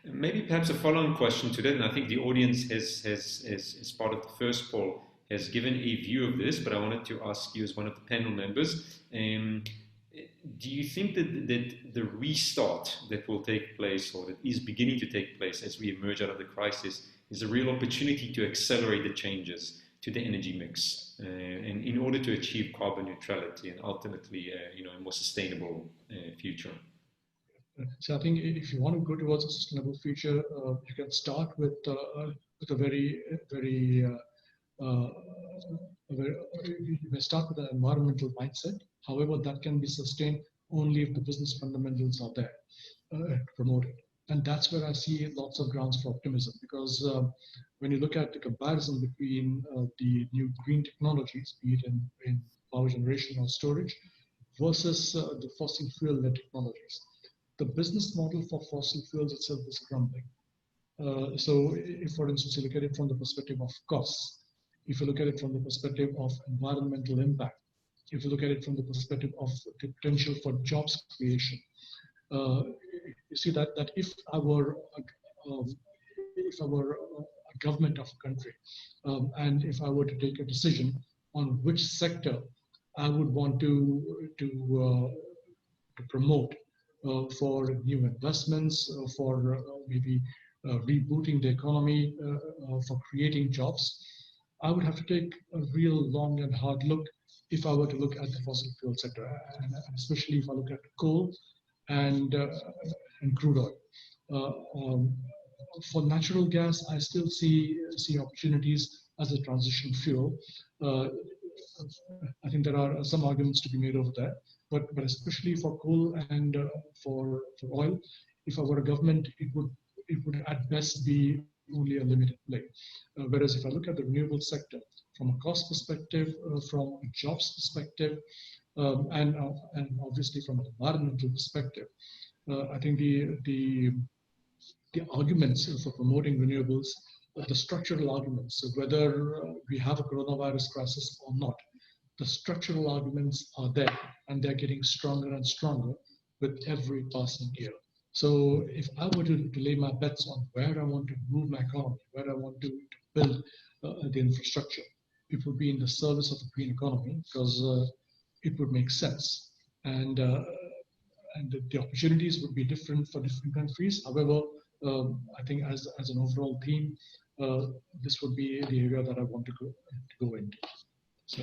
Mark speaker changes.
Speaker 1: Maybe perhaps a follow-on question to that, and I think the audience has as part of the first poll, has given a view of this, but I wanted to ask you as one of the panel members, do you think that the restart that will take place, or that is beginning to take place as we emerge out of the crisis, is a real opportunity to accelerate the changes to the energy mix, and in order to achieve carbon neutrality and ultimately, a more sustainable future?
Speaker 2: So I think if you want to go towards a sustainable future, you can start with a uh, you may start with an environmental mindset. However, that can be sustained only if the business fundamentals are there to promote it. And that's where I see lots of grounds for optimism, because when you look at the comparison between the new green technologies, be it in power generation or storage, versus the fossil fuel-led technologies, the business model for fossil fuels itself is crumbling. So if, for instance, you look at it from the perspective of costs, if you look at it from the perspective of environmental impact, if you look at it from the perspective of the potential for jobs creation, uh, you see that if I were a government of a country, and if I were to take a decision on which sector I would want to promote for new investments, for maybe rebooting the economy, for creating jobs, I would have to take a real long and hard look if I were to look at the fossil fuel sector, and especially if I look at coal and crude oil. For natural gas, I still see opportunities as a transition fuel. Uh, I think there are some arguments to be made over there, but especially for coal and for oil, if I were a government, it would at best be only a limited play. Whereas if I look at the renewable sector from a cost perspective, from a jobs perspective, and obviously from an environmental perspective, I think the arguments for promoting renewables, the structural arguments, so whether we have a coronavirus crisis or not, the structural arguments are there, and they're getting stronger and stronger with every passing year. So if I were to lay my bets on where I want to move my economy, where I want to build the infrastructure, it would be in the service of the green economy, because it would make sense. And the opportunities would be different for different countries. However, I think as an overall theme, this would be the area that I want to go into. So,